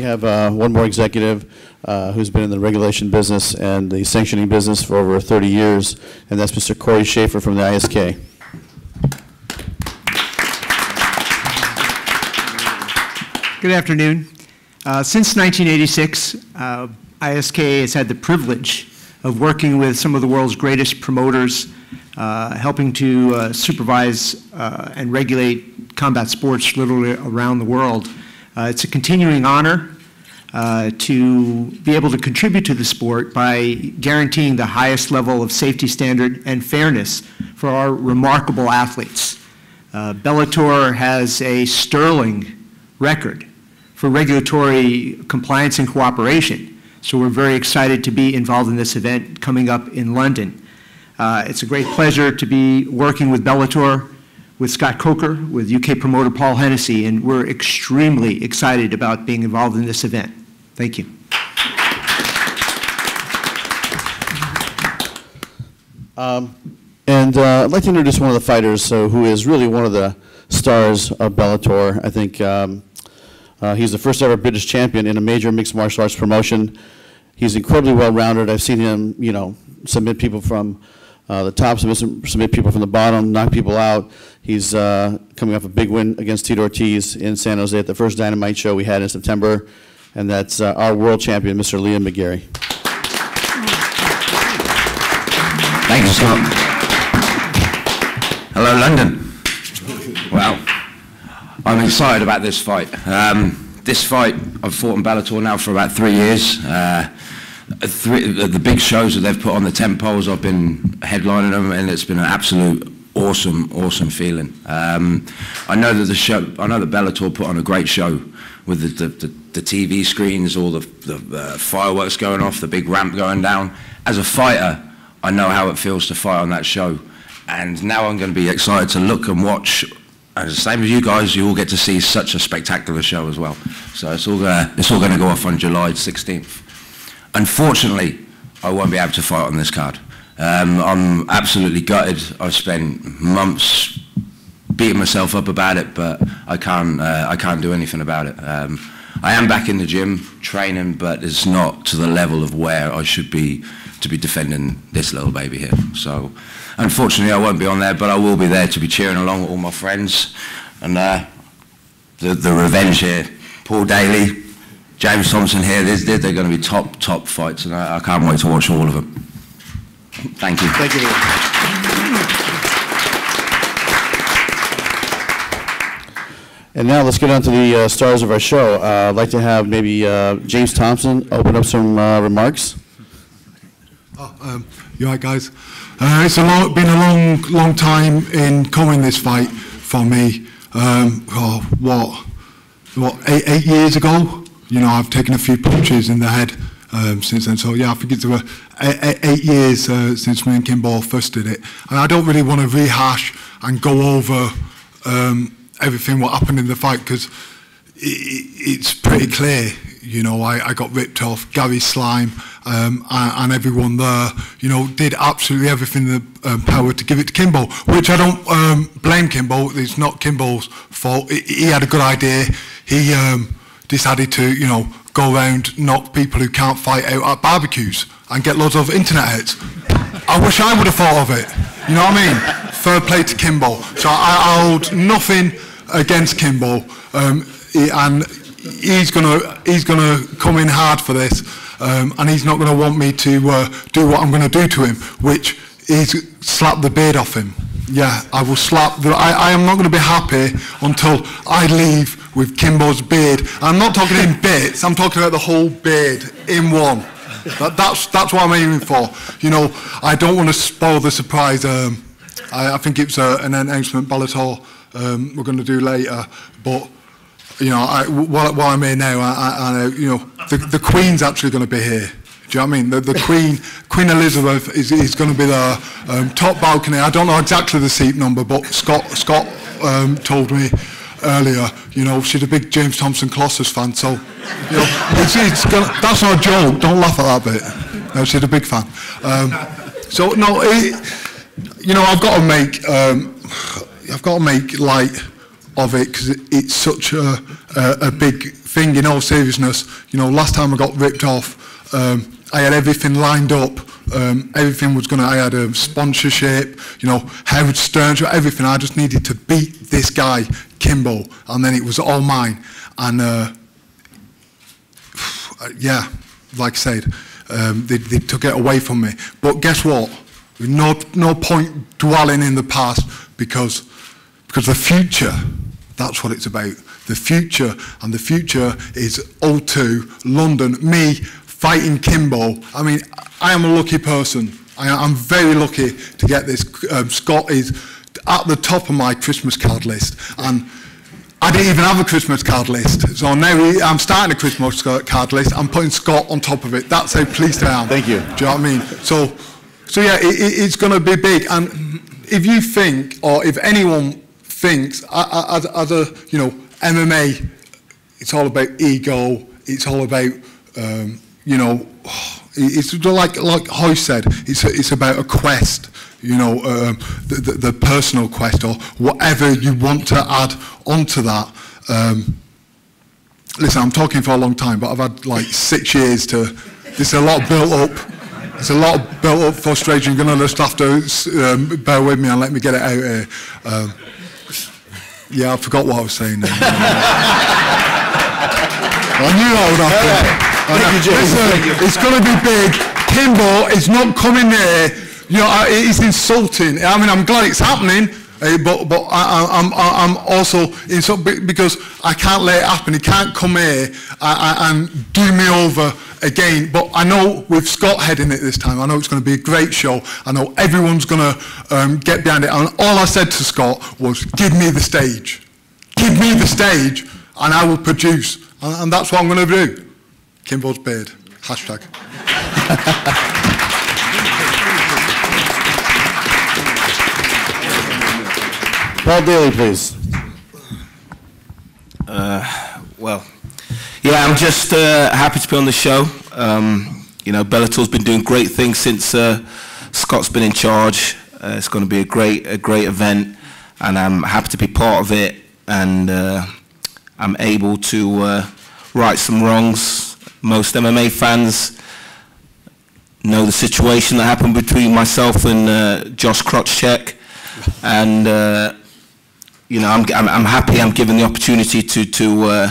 have one more executive who's been in the regulation business and the sanctioning business for over 30 years, and that's Mr. Corey Schaefer from the ISK. Good afternoon. Since 1986, ISK has had the privilege of working with some of the world's greatest promoters, helping to supervise and regulate combat sports literally around the world. It's a continuing honor to be able to contribute to the sport by guaranteeing the highest level of safety standard and fairness for our remarkable athletes. Bellator has a sterling record for regulatory compliance and cooperation, so we're very excited to be involved in this event coming up in London. It's a great pleasure to be working with Bellator, with Scott Coker, with UK promoter Paul Hennessy, and we're extremely excited about being involved in this event. Thank you. I'd like to introduce one of the fighters who is really one of the stars of Bellator. I think he's the first ever British champion in a major mixed martial arts promotion. He's incredibly well-rounded. I've seen him, submit people from the top, submit people from the bottom, knock people out. He's coming off a big win against Tito Ortiz in San Jose at the first Dynamite show we had in September, and that's our world champion, Mr. Liam McGarry. Thank you, Scott. Hello, London. Well, I'm excited about this fight. This fight, I've fought in Bellator now for about 3 years. The big shows that they've put on the tent poles, I've been headlining them, and it's been an absolute awesome feeling. I know that Bellator put on a great show with the TV screens, all the fireworks going off, the big ramp going down. As a fighter, I know how it feels to fight on that show, and now I'm going to be excited to look and watch. And the same as you guys, you all get to see such a spectacular show as well. So it's all going to go off on July 16th. Unfortunately, I won't be able to fight on this card. I'm absolutely gutted. I've spent months beating myself up about it, but I can't do anything about it. I am back in the gym training, but it's not to the level of where I should be to be defending this little baby here. So unfortunately, I won't be on there, but I will be there to be cheering along with all my friends. And the revenge here, Paul Daley, James Thompson here, they're going to be top fights, and I can't wait to watch all of them. Thank you. Thank you. And now let's get on to the stars of our show. I'd like to have maybe James Thompson open up some remarks. You all right, guys? It's been a long time in coming, this fight for me. What, 8 years ago? I've taken a few punches in the head since then. So yeah, I think it's about 8 years since me and Kimbo first did it. And I don't really want to rehash and go over everything what happened in the fight, because it's pretty clear. I got ripped off. Gary Slime and everyone there, did absolutely everything in the power to give it to Kimbo, which I don't blame Kimbo. It's not Kimbo's fault. He had a good idea. He decided to, go around, knock people who can't fight out at barbecues and get loads of internet hits. I wish I would have thought of it. You know what I mean? Fair play to Kimbo. So I hold nothing against Kimbo, and he's gonna come in hard for this, and he's not gonna want me to do what I'm gonna do to him, which is slap the beard off him. Yeah, I will slap the. I am not going to be happy until I leave with Kimbo's beard. I'm not talking in bits. I'm talking about the whole beard in one. That's what I'm aiming for. I don't want to spoil the surprise. I think it's an announcement Bellator we're going to do later. But while I'm here now, I the Queen's actually going to be here. Do you know what I mean? The Queen Elizabeth is going to be there, top balcony. I don't know exactly the seat number, but Scott told me earlier. She's a big James Thompson Colossus fan, so that's not a joke. Don't laugh at that bit. No, she's a big fan. So no, I've got to make light of it because it's such a big thing, in all seriousness, you know, last time I got ripped off, I had everything lined up. Everything was I had a sponsorship, you know, Howard Stern, everything. I just needed to beat this guy, Kimbo, and then it was all mine. And yeah, like I said, they took it away from me. But guess what? No point dwelling in the past because the future, that's what it's about. The future, and the future is 02, London, me fighting Kimbo. I mean, I am a lucky person. I'm very lucky to get this. Scott is at the top of my Christmas card list, and I didn't even have a Christmas card list. So now I'm starting a Christmas card list. I'm putting Scott on top of it. That's how pleased I am. Thank you. Do you know what I mean? So yeah, it's going to be big. And if you think, or if anyone thinks, as a, you know, MMA, it's all about ego. It's all about, you know, it's like Hoy said, it's about a quest, you know, the personal quest, or whatever you want to add onto that. Listen, I'm talking for a long time, but I've had like 6 years to, there's a lot built up. There's a lot of built up frustration. You're going to just have to bear with me and let me get it out here. Yeah, I forgot what I was saying now. I knew I would have to. Listen, it's going to be big. Kimbo is not coming there. You know, it's insulting. I mean, I'm glad it's happening, but I'm also insulted because I can't let it happen. He can't come here and do me over again. But I know with Scott heading it this time, I know it's going to be a great show. I know everyone's going to get behind it. And all I said to Scott was, give me the stage. Give me the stage, and I will produce. And that's what I'm going to do. Kimbo's beard. Hashtag. Paul Daley, please. Well, yeah, I'm just happy to be on the show. You know, Bellator's been doing great things since Scott's been in charge. It's going to be a great event, and I'm happy to be part of it. And I'm able to right some wrongs. Most MMA fans know the situation that happened between myself and Josh Krotchek, and you know, I'm happy I'm given the opportunity to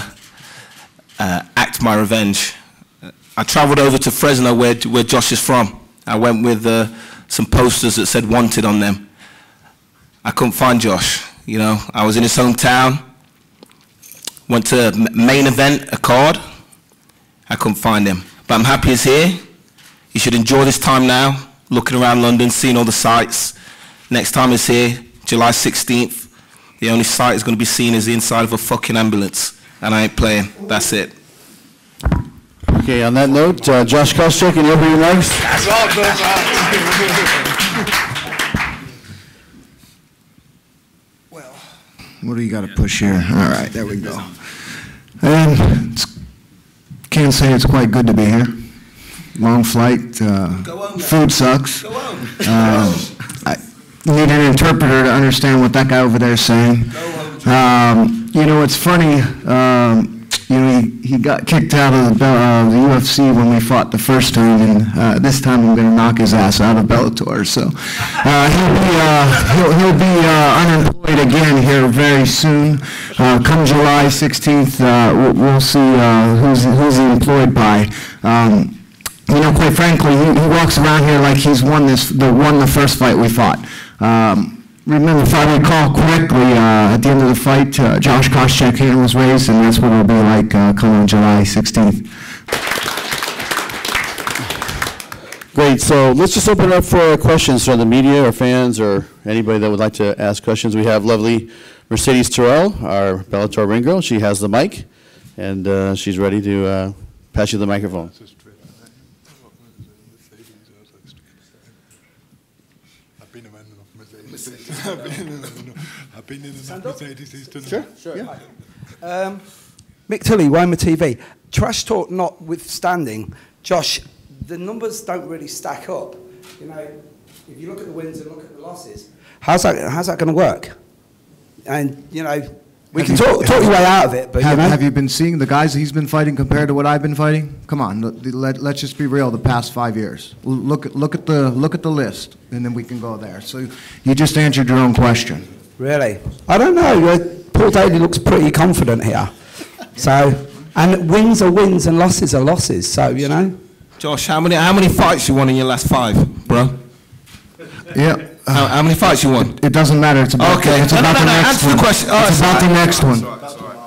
act my revenge. I travelled over to Fresno, where Josh is from. I went with some posters that said "wanted" on them. I couldn't find Josh. You know, I was in his hometown. Went to main event, a card. I couldn't find him. But I'm happy he's here. You should enjoy this time now, looking around London, seeing all the sights. Next time he's here, July 16th, the only sight is going to be seen is the inside of a fucking ambulance. And I ain't playing. That's it. Okay, on that note, Josh Krotchek, any opening remarks? That's all good, Well, what do you got to push here? All right, there we go. And can't say it's quite good to be here. Long flight. Food sucks. I need an interpreter to understand what that guy over there is saying. You know, it's funny. You know, he got kicked out of the UFC when we fought the first time, and this time I'm going to knock his ass out of Bellator. So he'll be unemployed again here very soon. Come July 16th, we'll see who's he employed by. You know, quite frankly, he walks around here like he's won the first fight we fought. Remember, if I recall correctly, at the end of the fight, Josh Krotchek's hand was raised, and that's what it'll be like coming July 16th. Great, so let's just open it up for questions from the media or fans or anybody that would like to ask questions. We have lovely Mercedes Terrell, our Bellator ring girl. She has the mic, and she's ready to pass you the microphone. I've been in enough Mercedes tonight. Sure. Yeah. Mick Tilley, YMA-TV. Trash talk notwithstanding, Josh, the numbers don't really stack up. You know, if you look at the wins and look at the losses, how's that going to work? And, you know, We can talk your way out of it, but you know. Have you been seeing the guys he's been fighting compared to what I've been fighting? Come on, let's just be real. The past 5 years. Look at the list, and then we can go there. So you just answered your own question. Really? I don't know. Paul Daley looks pretty confident here. So, and wins are wins and losses are losses. So you know. Josh, how many fights you won in your last 5, bro? Yeah. How many fights you won? It doesn't matter. It's about, okay. It's about the next answer one. The question. Oh, it's about the next one. That's all right.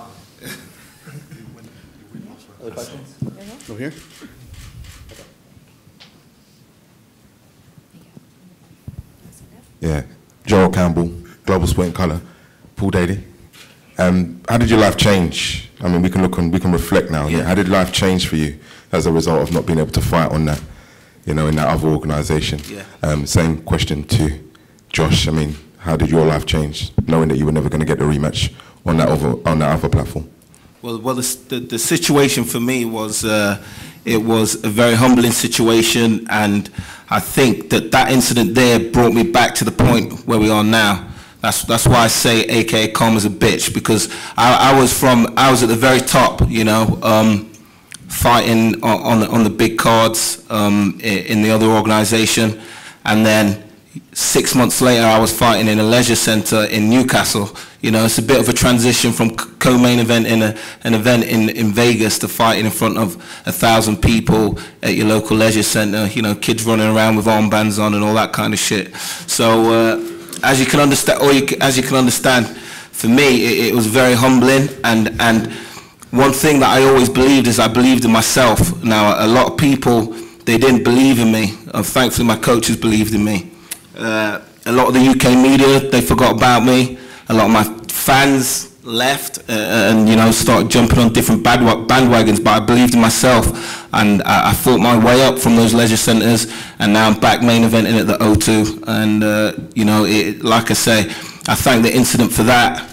Other questions? Over here. Yeah. Joel Campbell, Global Sport in Colour. Paul Daley. How did your life change? I mean, we can reflect now. Yeah. How did life change for you as a result of not being able to fight on that, you know, in that other organisation? Yeah. Same question to Josh. I mean, how did your life change, knowing that you were never going to get the rematch on that other platform? Well, the situation for me was it was a very humbling situation, and I think that incident there brought me back to the point where we are now. That's why I say AKA calm as a bitch, because I was at the very top, you know, fighting on the big cards in the other organisation, and then 6 months later I was fighting in a leisure centre in Newcastle. You know, it's a bit of a transition from co-main event in an event in Vegas to fighting in front of 1,000 people at your local leisure centre. You know, kids running around with armbands on and all that kind of shit. So as you can understand, for me it was very humbling, and one thing that I always believed is I believed in myself. Now a lot of people, they didn't believe in me. Thankfully my coaches believed in me. A lot of the UK media, they forgot about me. A lot of my fans left and, you know, started jumping on different bandwagons, but I believed in myself, and I fought my way up from those leisure centres, and now I'm back main eventing at the O2, and, you know, like I say, I thank the incident for that,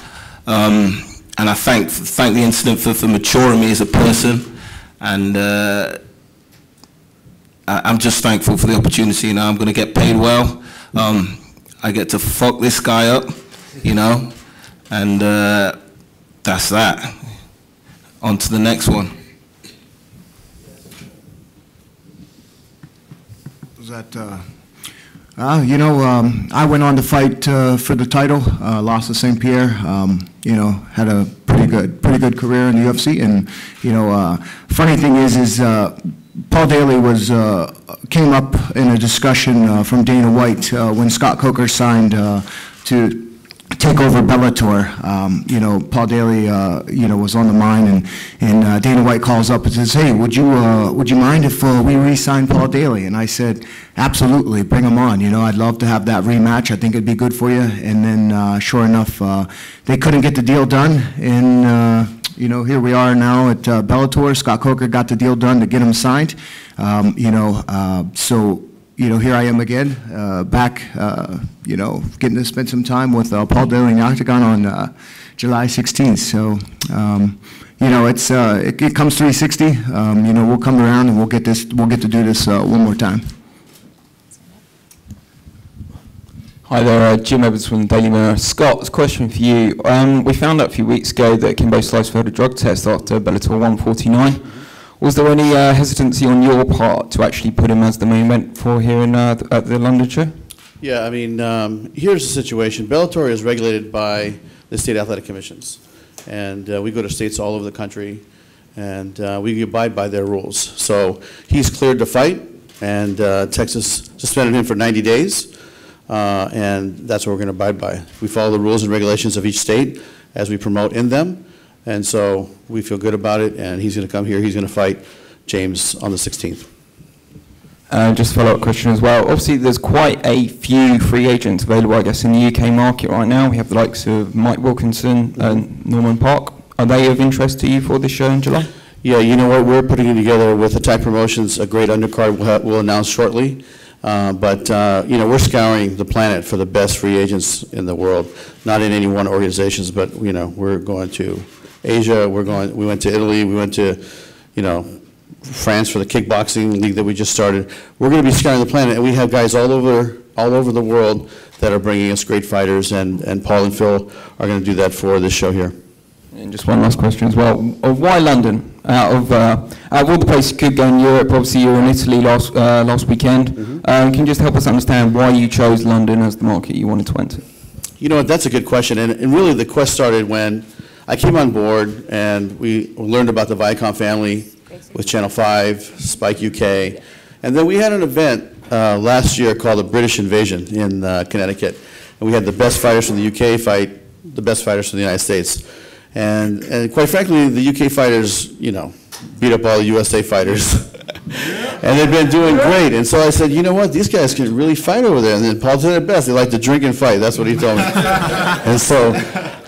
and I thank the incident for maturing me as a person, and I'm just thankful for the opportunity. You know, I'm going to get paid well. I get to fuck this guy up, you know, and that's that. On to the next one. Was that, you know, I went on to fight for the title, lost to St. Pierre, you know, had a pretty good career in the UFC, and, you know, funny thing is Paul Daley came up in a discussion from Dana White when Scott Coker signed to take over Bellator. You know, Paul Daley, you know, was on the mind, and Dana White calls up and says, "Hey, would you mind if we re-sign Paul Daley?" And I said, "Absolutely, bring him on. You know, I'd love to have that rematch. I think it'd be good for you." And then, sure enough, they couldn't get the deal done, and you know, here we are now at Bellator. Scott Coker got the deal done to get him signed. You know, so, you know, here I am again, back, you know, getting to spend some time with Paul Daley in the Octagon on July 16th. So, you know, it comes 360. You know, we'll come around and we'll get to do this one more time. Hi there, Jim Evans from the Daily Mirror. Scott, a question for you. We found out a few weeks ago that Kimbo Slice failed a drug test after Bellator 149. Was there any hesitancy on your part to actually put him as the main event for here at the London show? Yeah, I mean, here's the situation. Bellator is regulated by the state athletic commissions, and we go to states all over the country, and we abide by their rules. So he's cleared to fight, and Texas suspended him for 90 days, and that's what we're going to abide by. We follow the rules and regulations of each state as we promote in them, and so we feel good about it, and he's going to come here. He's going to fight James on the 16th. Just a follow-up question as well. Obviously, there's quite a few free agents available, I guess, in the UK market right now. We have the likes of Mike Wilkinson and Norman Park. Are they of interest to you for this show in July? Yeah, you know what? We're putting together with Attack Promotions a great undercard we'll announce shortly. But you know, we're scouring the planet for the best free agents in the world. Not in any one organizations, but you know, we're going to Asia. We went to Italy. We went to, you know, France for the kickboxing league that we just started. We're going to be scouring the planet, and we have guys all over the world that are bringing us great fighters, and Paul and Phil are going to do that for this show here. And just one last question as well. Why London? Out of all the places you could go in Europe, obviously you were in Italy last weekend. Can you just help us understand why you chose London as the market you wanted to enter? You know what, that's a good question. And really the quest started when I came on board and we learned about the Viacom family with Channel 5, Spike UK. And then we had an event last year called the British Invasion in Connecticut. And we had the best fighters from the UK fight the best fighters from the United States. And quite frankly, the UK fighters, you know, beat up all the USA fighters. And they've been doing great. And so I said, you know what, these guys can really fight over there. And then Paul said it best, they like to drink and fight. That's what he told me. And so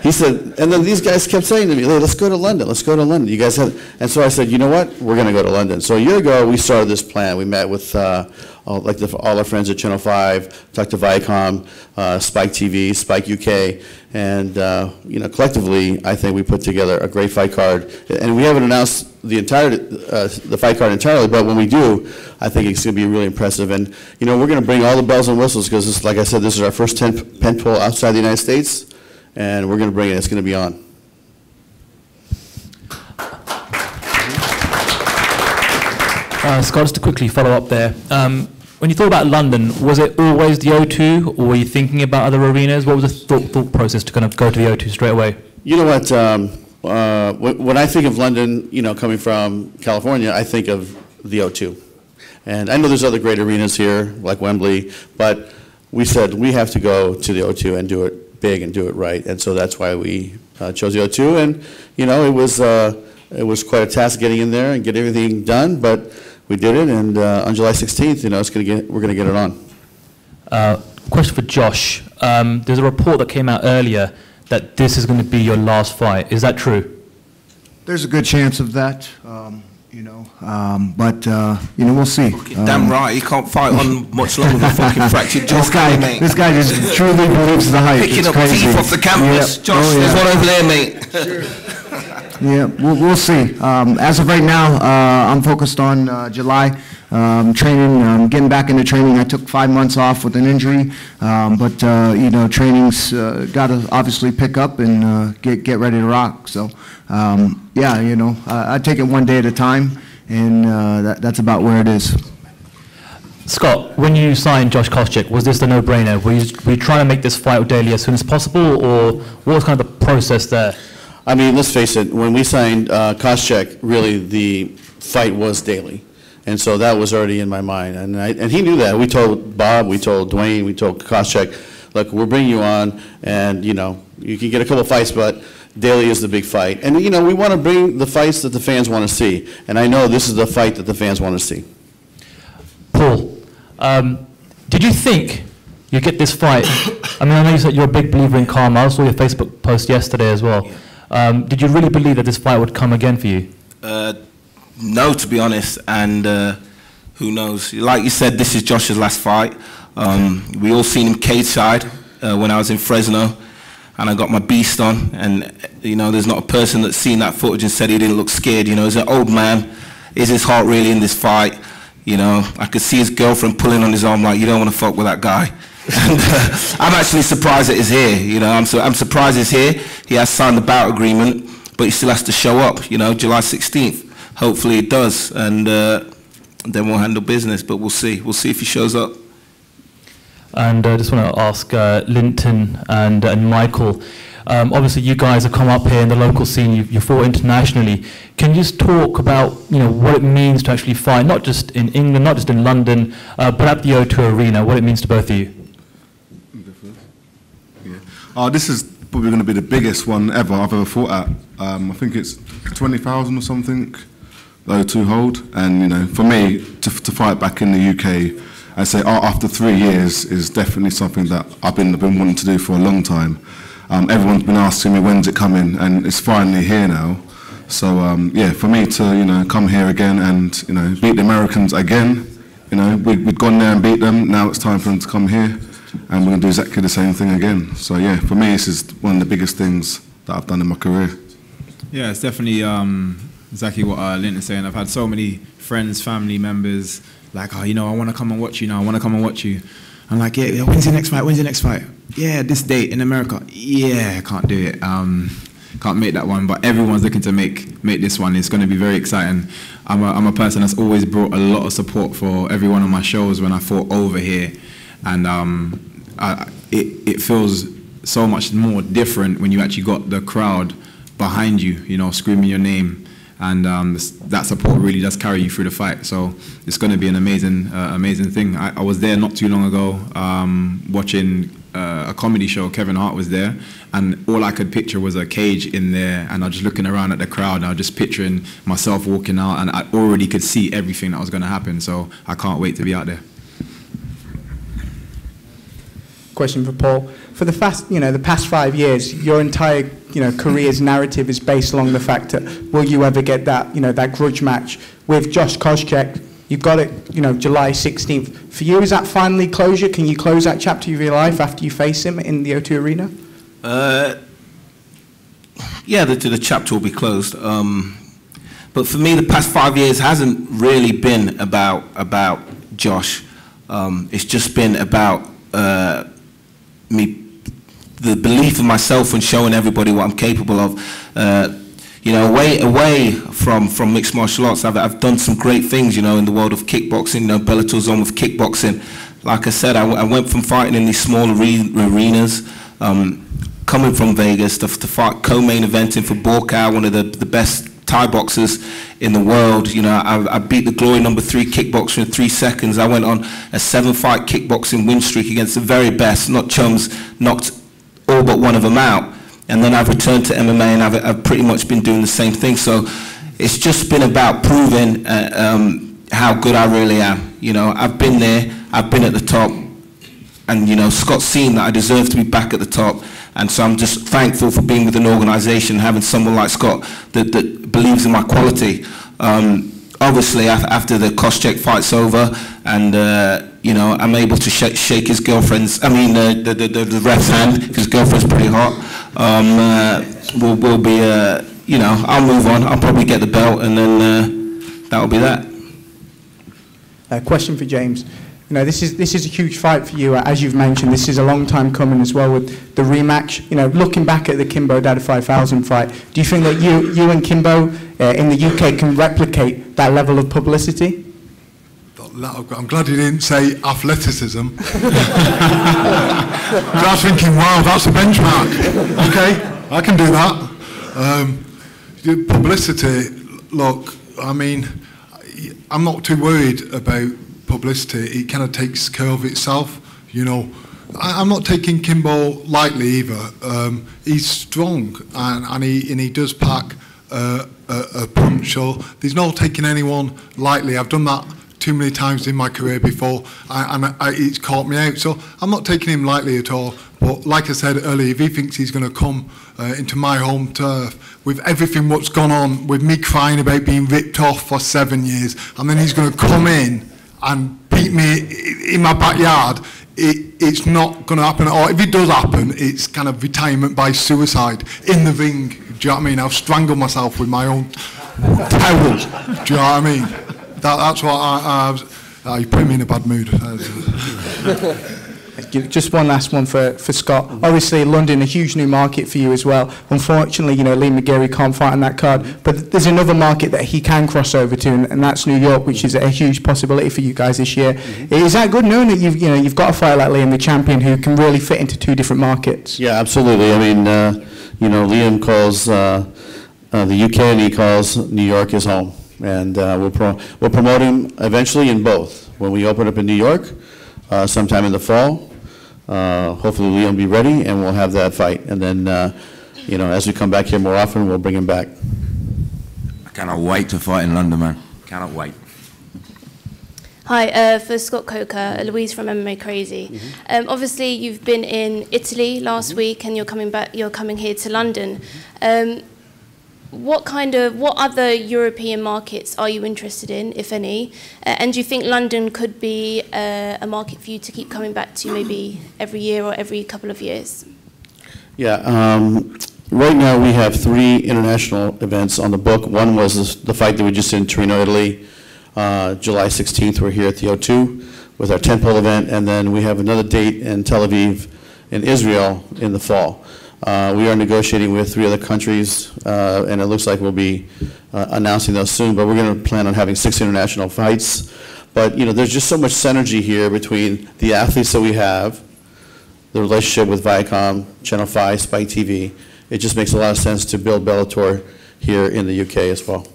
he said, and then these guys kept saying to me, hey, let's go to London, let's go to London. You guys have, and so I said, you know what, we're going to go to London. So a year ago, we started this plan. We met with all our friends at Channel 5, talked to Viacom, Spike TV, Spike UK, and you know, collectively, I think we put together a great fight card. And we haven't announced the fight card entirely, but when we do, I think it's going to be really impressive. And you know, we're going to bring all the bells and whistles because, like I said, this is our first tent pole outside the United States, and we're going to bring it. It's going to be on. Scott, just to quickly follow up there. When you thought about London, was it always the O2, or were you thinking about other arenas? What was the thought process to kind of go to the O2 straight away? You know what? When I think of London, you know, coming from California, I think of the O2. And I know there's other great arenas here, like Wembley, but we said we have to go to the O2 and do it big and do it right. And so that's why we chose the O2. And, you know, it was quite a task getting in there and get everything done, but we did it, and on July 16th, you know, we're going to get it on. Question for Josh. There's a report that came out earlier that this is going to be your last fight. Is that true? There's a good chance of that, you know, but you know, we'll see. Damn right, he can't fight on much longer than fucking fractured jaw. This guy just truly believes the hype. Picking it's up crazy. teeth off the campus. Yep. Josh, there's one over there, mate. Sure. Yeah, we'll see. As of right now, I'm focused on July. Training, getting back into training. I took 5 months off with an injury, but you know, training's got to obviously pick up and get ready to rock. So, yeah, you know, I take it one day at a time, and that's about where it is. Scott, when you signed Josh Koscheck, was this a no-brainer? Were you trying to make this fight with Daley as soon as possible, or what was kind of the process there? I mean, let's face it, when we signed Koscheck, really the fight was Daley. And so that was already in my mind. And he knew that. We told Bob, we told Dwayne, we told Koscheck, look, we're bringing you on, and, you know, you can get a couple of fights, but Daley is the big fight. And, you know, we want to bring the fights that the fans want to see. And I know this is the fight that the fans want to see. Paul, did you think you'd get this fight? I mean, I know you said you're a big believer in karma. I saw your Facebook post yesterday as well. Did you really believe that this fight would come again for you? No, to be honest, and who knows? Like you said, this is Josh's last fight. We all seen him cage side when I was in Fresno, and I got my beast on, and you know, there's not a person that's seen that footage and said he didn't look scared. You know, he's an old man. Is his heart really in this fight? You know, I could see his girlfriend pulling on his arm like, you don't want to fuck with that guy. And I'm actually surprised that he's here. You know, I'm surprised he's here. He has signed the bout agreement, but he still has to show up. You know, July 16th. Hopefully it does, and then we'll handle business. But we'll see. We'll see if he shows up. And I just want to ask Linton and Michael. Obviously, you guys have come up here in the local scene. You fought internationally. Can you just talk about, you know, what it means to actually fight, not just in England, not just in London, but at the O2 Arena? What it means to both of you? This is probably going to be the biggest one ever I've ever fought at. I think it's 20,000 or something, the O2 hold. And, you know, for me, to fight back in the UK, I say after 3 years is definitely something that I've been wanting to do for a long time. Everyone's been asking me, when's it coming? And it's finally here now. So, yeah, for me to, you know, come here again and, you know, beat the Americans again, you know, we'd gone there and beat them. Now it's time for them to come here. And we're going to do exactly the same thing again. So yeah, for me, this is one of the biggest things that I've done in my career. Yeah, it's definitely exactly what Linton's saying. I've had so many friends, family members, like, oh, you know, I want to come and watch you now. I want to come and watch you. I'm like, yeah, when's your next fight? When's your next fight? Yeah, this date in America. Yeah, I can't do it. can't make that one. But everyone's looking to make this one. It's going to be very exciting. I'm a person that's always brought a lot of support for every one of my shows when I fought over here, and it feels so much more different when you actually got the crowd behind you, you know, screaming your name. And that support really does carry you through the fight. So it's going to be an amazing thing. I was there not too long ago watching a comedy show. Kevin Hart was there, and all I could picture was a cage in there, and I was just looking around at the crowd, and I was just picturing myself walking out, and I already could see everything that was going to happen. So I can't wait to be out there. Question for Paul. For the past 5 years, your entire career's narrative is based along the fact that will you ever get that that grudge match with Josh Koscheck? You've got it, July 16th. For you, is that finally closure? Can you close that chapter of your life after you face him in the O2 Arena? Yeah, the chapter will be closed. But for me, the past 5 years hasn't really been about Josh. It's just been about me, the belief in myself and showing everybody what I'm capable of. Away from mixed martial arts, I've done some great things, in the world of kickboxing. Bellator's on with kickboxing. Like I said, I went from fighting in these small arenas, coming from Vegas to fight co-main eventing for Borkow, one of the best Thai boxers in the world. I beat the Glory #3 kickboxer in 3 seconds. I went on a 7-fight kickboxing win streak against the very best, not chums, knocked all but one of them out. And then I've returned to MMA, and I've pretty much been doing the same thing. So it's just been about proving how good I really am. I've been there, I've been at the top, and Scott's seen that I deserve to be back at the top. And so I'm just thankful for being with an organisation, having someone like Scott that believes in my quality. Obviously, after the Koscheck fight's over, and I'm able to shake his girlfriend's, the ref's hand, because his girlfriend's pretty hot. We'll be, I'll move on. I'll probably get the belt, and then that'll be that. Question for James. This is a huge fight for you, as you've mentioned. This is a long time coming as well with the rematch. Looking back at the Kimbo Dada 5000 fight, do you think that you and Kimbo in the UK can replicate that level of publicity? I'm glad you didn't say athleticism. I was thinking, wow, that's a benchmark. Okay, I can do that. Publicity, look, I'm not too worried about publicity. It kind of takes care of itself, I'm not taking Kimbo lightly either. He's strong, and he does pack a punch, so there's no taking anyone lightly. I've done that too many times in my career before, and it's caught me out, so I'm not taking him lightly at all. But like I said earlier, if he thinks he's going to come into my home turf with everything what's gone on, with me crying about being ripped off for 7 years, and then he's going to come in and beat me in my backyard, it's not going to happen. Or if it does happen, it's kind of retirement by suicide in the ring. Do you know what I mean? I'll strangle myself with my own towel. Do you know what I mean? That's what you put me in a bad mood. Just one last one for Scott. Obviously, London, a huge new market for you as well. Unfortunately, Lee McGarry can't fight on that card, but there's another market that he can cross over to, and that's New York, which is a huge possibility for you guys this year. Is that good, knowing that you've got a fighter like Liam, the champion, who can really fit into 2 different markets? Yeah, absolutely. Liam calls the UK, and he calls New York his home, and we'll promote him eventually in both. When we open up in New York, sometime in the fall. Hopefully Liam will be ready, and we'll have that fight. And then, as we come back here more often, we'll bring him back. I cannot wait to fight in London, man. Cannot wait. Hi, for Scott Coker, Louise from MMA Crazy. Obviously, you've been in Italy last week, and you're coming here to London. What other European markets are you interested in, if any? And do you think London could be a market for you to keep coming back to, maybe every year or every couple of years? Yeah, right now we have 3 international events on the book. One was the fight that we just did in Torino, Italy. July 16th, we're here at the O2 with our tentpole event, and then we have another date in Tel Aviv in Israel in the fall. We are negotiating with 3 other countries, and it looks like we'll be announcing those soon, but we're going to plan on having 6 international fights. But, there's just so much synergy here between the athletes that we have, the relationship with Viacom, Channel 5, Spike TV. It just makes a lot of sense to build Bellator here in the UK as well.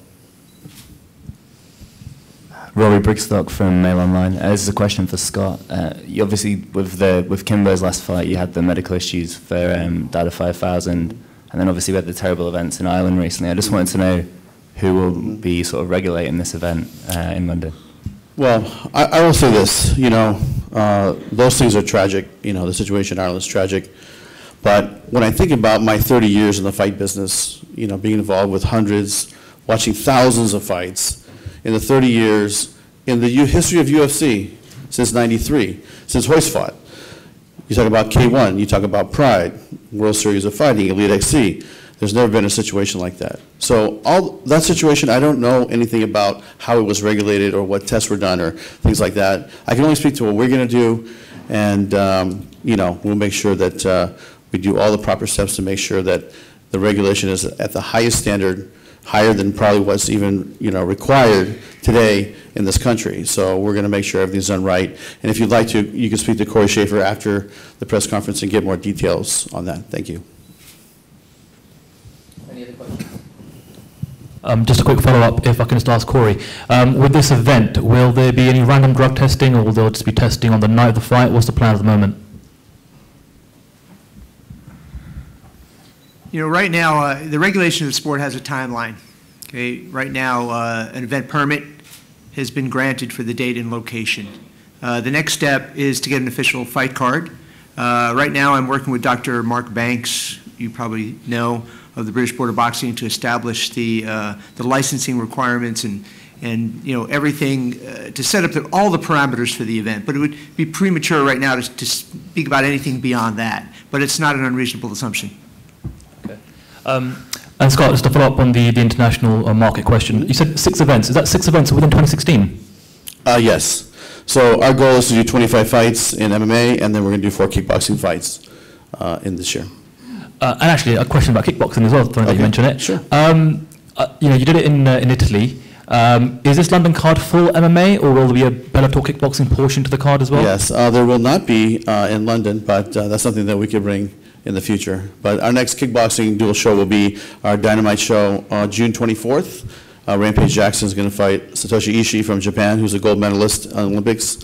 Rory Brigstock from Mail Online. This is a question for Scott. You obviously, with Kimbo's last fight, you had the medical issues for Dada 5000, and then obviously we had the terrible events in Ireland recently. I just wanted to know who will be sort of regulating this event in London. Well, I will say this, those things are tragic. The situation in Ireland is tragic. But when I think about my 30 years in the fight business, being involved with hundreds, watching thousands of fights, in the 30 years, in the history of UFC, since '93, since Hoist fought. You talk about K1, you talk about Pride, World Series of Fighting, Elite XC. There's never been a situation like that. So that situation, I don't know anything about how it was regulated or what tests were done or things like that. I can only speak to what we're going to do, and we'll make sure that we do all the proper steps to make sure that the regulation is at the highest standard, higher than probably what's even required today in this country. So we're going to make sure everything's done right. And if you'd like to, you can speak to Corey Schaefer after the press conference and get more details on that. Thank you. Any other questions? Just a quick follow-up, if I can just ask Corey. With this event, will there be any random drug testing, or will there just be testing on the night of the fight? What's the plan at the moment? Right now, the regulation of the sport has a timeline. Okay, right now, an event permit has been granted for the date and location. The next step is to get an official fight card. Right now, I'm working with Dr. Mark Banks, you probably know, of the British Board of Boxing, to establish the licensing requirements and everything to set up all the parameters for the event. But it would be premature right now to speak about anything beyond that. But it's not an unreasonable assumption. And Scott, just to follow up on the international market question, you said 6 events. Is that 6 events within 2016? Yes. So our goal is to do 25 fights in MMA, and then we're going to do 4 kickboxing fights in this year. And actually, a question about kickboxing as well, throwing that you mentioned it. Sure. You did it in Italy. Is this London card full MMA, or will there be a Bellator kickboxing portion to the card as well? Yes, there will not be in London, but that's something that we could bring in the future. But our next kickboxing dual show will be our Dynamite show June 24th. Rampage Jackson is going to fight Satoshi Ishii from Japan, who's a gold medalist on Olympics,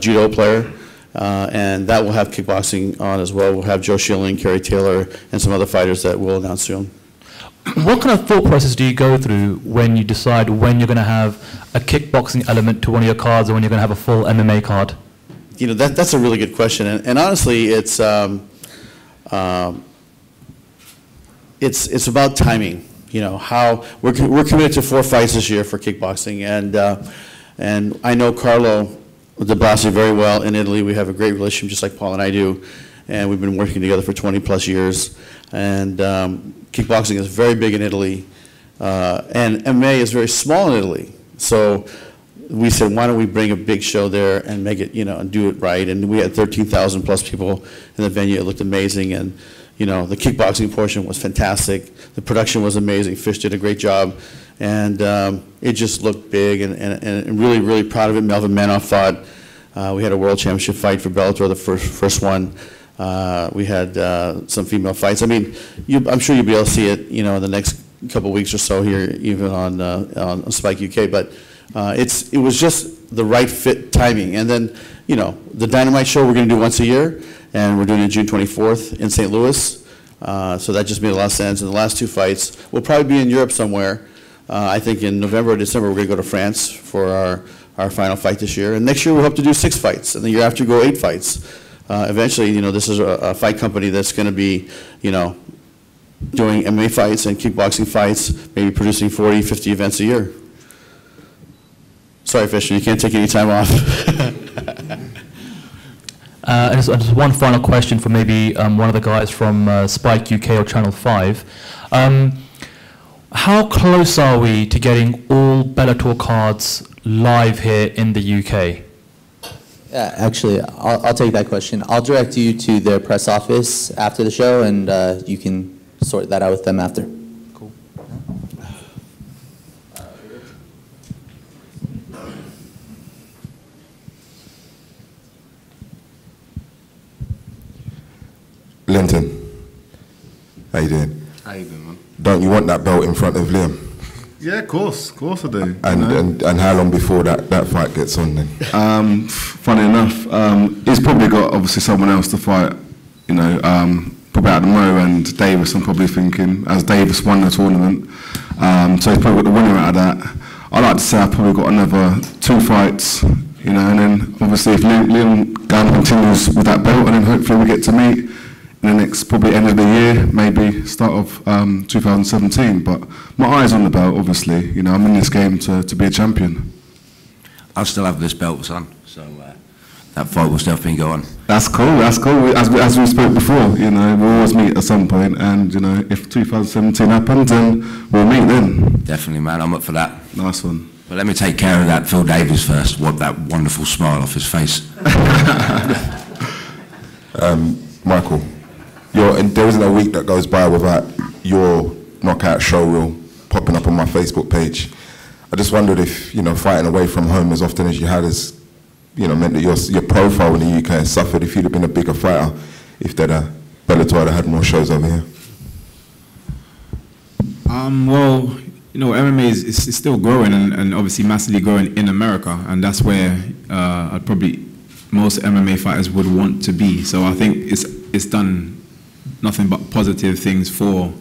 judo player. And that will have kickboxing on as well. We'll have Joe Schilling, Kerry Taylor, and some other fighters that we'll announce soon. What kind of thought process do you go through when you decide when you're going to have a kickboxing element to one of your cards, or when you're going to have a full MMA card? That's a really good question. And honestly, it's about timing. How we're committed to 4 fights this year for kickboxing, and I know Carlo De Blasi very well in Italy. We have a great relationship, just like Paul and I do, and we've been working together for 20+ years. And kickboxing is very big in Italy, and MMA is very small in Italy. So we said, why don't we bring a big show there and make it, and do it right. And we had 13,000+ people in the venue. It looked amazing, and the kickboxing portion was fantastic. The production was amazing. Fish did a great job, and it just looked big, and really, really proud of it. Melvin Manoff fought. We had a world championship fight for Bellator, the first one. We had some female fights. I mean, I'm sure you'll be able to see it, in the next couple weeks or so here, even on Spike UK. But it was just the right fit timing. And then, the Dynamite show we're going to do once a year, and we're doing it June 24th in St. Louis. So that just made a lot of sense. And the last 2 fights will probably be in Europe somewhere. I think in November or December we're going to go to France for our final fight this year. And next year we hope to do 6 fights, and the year after go 8 fights. Eventually, this is a fight company that's going to be, doing MMA fights and kickboxing fights, maybe producing 40, 50 events a year. Sorry, Fisher, you can't take any time off. And just one final question for maybe one of the guys from Spike UK or Channel 5. How close are we to getting all Bellator cards live here in the UK? Actually, I'll take that question. I'll direct you to their press office after the show, and you can sort that out with them after. Cool. Linton, how you doing? How you doing, man? Don't you want that belt in front of Liam? Yeah, of course I do. And how long before that fight gets on then? Funny enough, he's probably got obviously someone else to fight. You know, probably out of Mo and Davis. I'm probably thinking, as Davis won the tournament, so he's probably got the winner out of that. I like to say I've probably got another 2 fights. You know, and then obviously if Liam Gunn continues with that belt, and then hopefully we get to meet in the next probably end of the year, maybe start of 2017. But my eye's on the belt, obviously. You know, I'm in this game to be a champion. I'll still have this belt, son. So that fight will definitely go on. That's cool. That's cool. As we spoke before, you know, we'll always meet at some point, and you know, if 2017 happens, then we'll meet then. Definitely, man. I'm up for that. Nice one. But let me take care of that Phil Davies first. Wipe that wonderful smile off his face. Michael, there isn't a week that goes by without your knockout show reel popping up on my Facebook page. I just wondered if, you know, fighting away from home as often as you had has, you know, meant that your profile in the UK has suffered. If you'd have been a bigger fighter, if Bellator had more shows over here. Well, you know, MMA is still growing and obviously massively growing in America, and that's where most MMA fighters would want to be. So I think it's done nothing but positive things for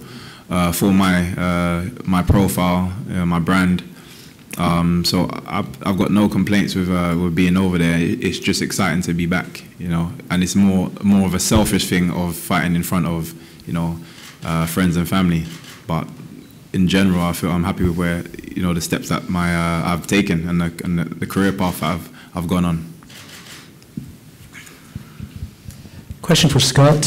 my profile, my brand. So I've got no complaints with being over there. It's just exciting to be back, you know, and it's more of a selfish thing of fighting in front of, you know, friends and family. But in general, I feel I'm happy with where, you know, the steps that I've taken and the career path that I've gone on. Question for Scott.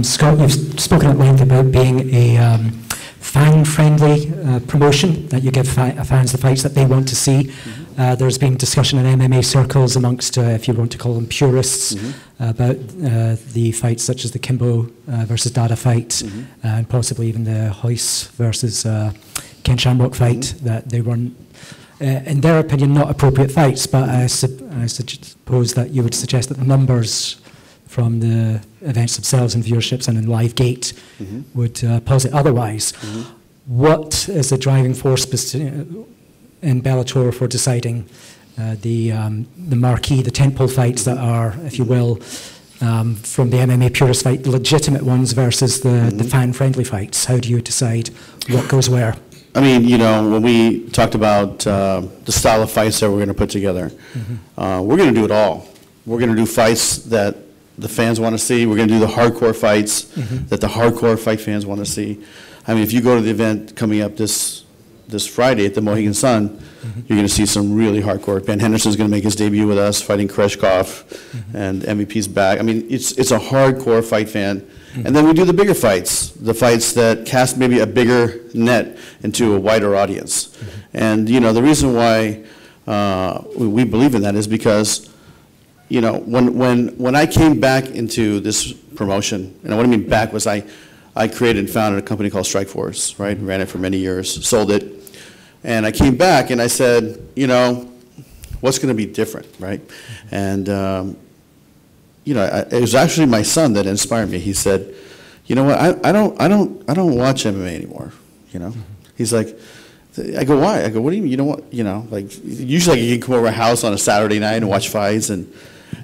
Scott, you've spoken at length about being a fan-friendly promotion, that you give fans the fights that they want to see. Mm-hmm. There's been discussion in MMA circles amongst, if you want to call them purists, mm-hmm. about the fights such as the Kimbo versus Dada fight, mm-hmm. And possibly even the Hoyce versus Ken Shamrock fight, mm-hmm. that they weren't, in their opinion, not appropriate fights, but I suppose that you would suggest that the numbers from the events themselves and viewerships and in live gate, mm-hmm. would posit otherwise. Mm-hmm. What is the driving force in Bellator for deciding the marquee, the tentpole fights that are, if you will, from the MMA purist fight, the legitimate ones versus the fan-friendly fights? How do you decide what goes where? I mean, you know, when we talked about the style of fights that we're going to put together, mm-hmm. We're going to do it all. We're going to do fights that the fans want to see. We're going to do the hardcore fights, mm-hmm. that the hardcore fight fans want to see. I mean, if you go to the event coming up this Friday at the Mohegan Sun, mm-hmm. you're going to see some really hardcore. Ben Henderson's going to make his debut with us, fighting Kreshkov, mm-hmm. and MVP's back. I mean, it's a hardcore fight fan. Mm-hmm. And then we do the bigger fights, the fights that cast maybe a bigger net into a wider audience. Mm-hmm. And, you know, the reason why we believe in that is because, you know, when I came back into this promotion, and what I mean back was I created and founded a company called Strikeforce, right? Ran it for many years, sold it. And I came back and I said, you know, what's going to be different, right? And, you know, it was actually my son that inspired me. He said, you know what, I don't watch MMA anymore, you know? He's like, I go, why? I go, what do you mean? You don't want, you know, like, usually like you can come over a house on a Saturday night and watch fights, and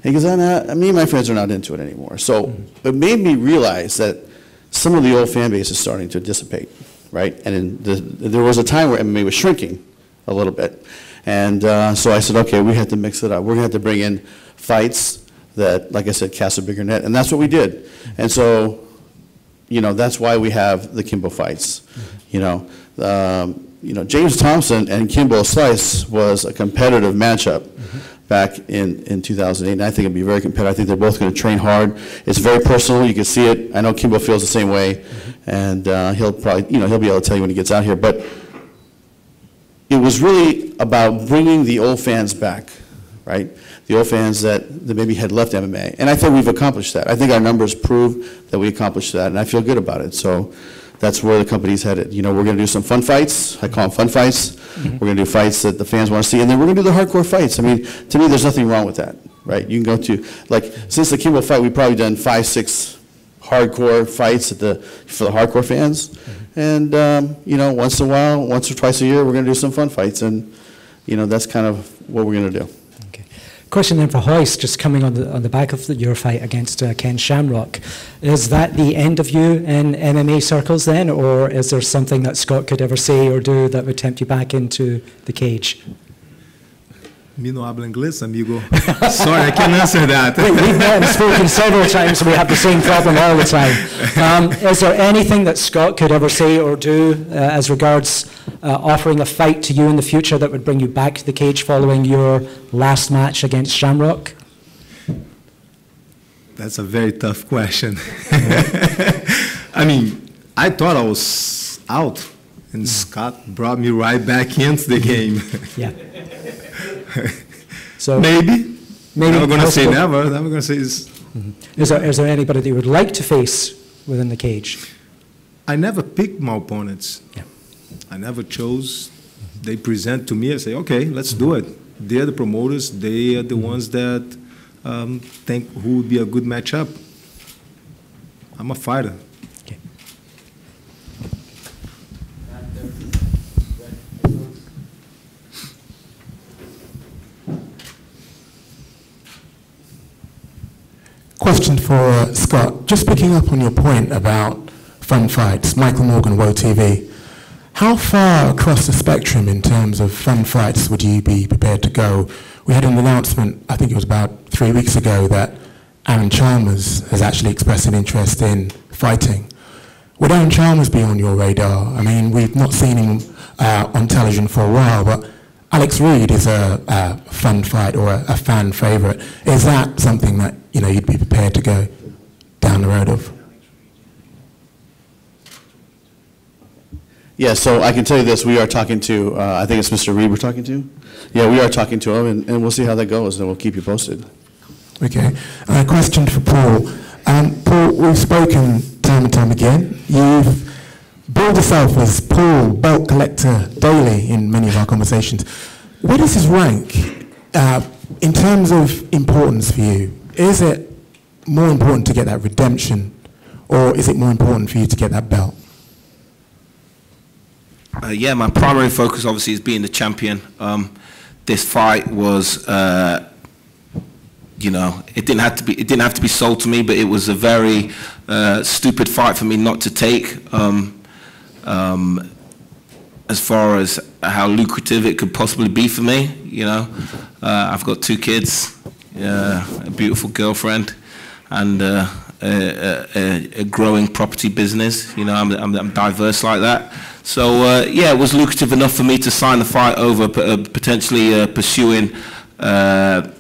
he goes, me and my friends are not into it anymore. So it made me realize that some of the old fan base is starting to dissipate, right? And there was a time where MMA was shrinking a little bit. And so I said, okay, we have to mix it up. We're going to have to bring in fights that, like I said, cast a bigger net. And that's what we did. And so, you know, that's why we have the Kimbo fights. You know, James Thompson and Kimbo Slice was a competitive matchup back in 2008, and I think it'll be very competitive. I think they're both going to train hard. It's very personal. You can see it. I know Kimbo feels the same way, and he'll probably, you know, he'll be able to tell you when he gets out here. But it was really about bringing the old fans back, right? the old fans that maybe had left MMA. And I think we've accomplished that. I think our numbers prove that we accomplished that, and I feel good about it. So that's where the company's headed. You know, we're going to do some fun fights. I call them fun fights. Mm-hmm. We're going to do fights that the fans want to see, and then we're going to do the hardcore fights. I mean, to me, there's nothing wrong with that, right? You can go to, like, since the Kimbo fight, we've probably done 5, 6 hardcore fights for the hardcore fans. Mm-hmm. And, you know, once in a while, once or twice a year, we're going to do some fun fights, and, you know, that's kind of what we're going to do. Question then for Hoist, just coming on the back of your fight against Ken Shamrock. Is that the end of you in MMA circles then, or is there something that Scott could ever say or do that would tempt you back into the cage? Me no habla inglés, amigo. Sorry, I can't answer that. We've met and spoken several times, and we have the same problem all the time. Is there anything that Scott could ever say or do as regards offering a fight to you in the future that would bring you back to the cage following your last match against Shamrock? That's a very tough question. I mean, I thought I was out, and Scott brought me right back into the game. Yeah. So maybe. Never going to say never. Never going to say this. Mm-hmm. Is there anybody that you would like to face within the cage? I never picked my opponents. Yeah. I never chose. They present to me. I say, okay, let's do it. They're the promoters. They are the ones that think who would be a good matchup. I'm a fighter. Okay. Question for Scott. Just picking up on your point about fun fights, Michael Morgan, WOTV. How far across the spectrum in terms of fun fights would you be prepared to go? We had an announcement, I think it was about 3 weeks ago, that Aaron Chalmers has actually expressed an interest in fighting. Would Aaron Chalmers be on your radar? I mean, we've not seen him on television for a while, but Alex Reed is a fun fight or a fan favorite. Is that something that, you know, you'd be prepared to go down the road of? Yeah, so I can tell you this, we are talking to, I think it's Mr. Reed we're talking to. Yeah, we are talking to him, and we'll see how that goes, and we'll keep you posted. Okay. Question for Paul. Paul, we've spoken time and time again. You've billed yourself as Paul, belt collector, Daley in many of our conversations. Where does this rank in terms of importance for you? Is it more important to get that redemption, or is it more important for you to get that belt? Yeah, my primary focus obviously is being the champion. This fight was, you know, it didn't have to be sold to me, but it was a very stupid fight for me not to take. As far as how lucrative it could possibly be for me, you know, I've got 2 kids, a beautiful girlfriend, and a growing property business. You know, I'm diverse like that. So yeah, it was lucrative enough for me to sign the fight over, potentially pursuing a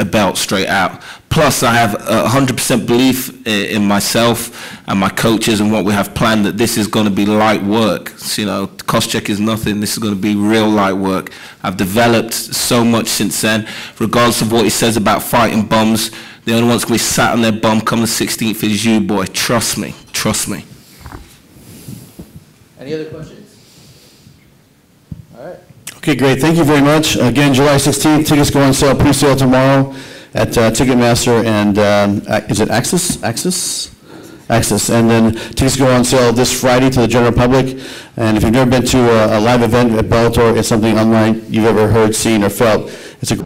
belt straight out. Plus, I have 100% belief in myself and my coaches and what we have planned, that this is going to be light work. So, you know, cost check is nothing. This is going to be real light work. I've developed so much since then. Regardless of what he says about fighting bums, the only one's going to be sat on their bum come the 16th is you, boy. Trust me. Trust me. Any other questions? All right. Okay, great. Thank you very much. Again, July 16th, tickets go on sale, pre-sale tomorrow at Ticketmaster and, is it Access? Access. And then tickets go on sale this Friday to the general public. And if you've never been to a live event at Bellator, it's something unlike you've ever heard, seen, or felt. It's a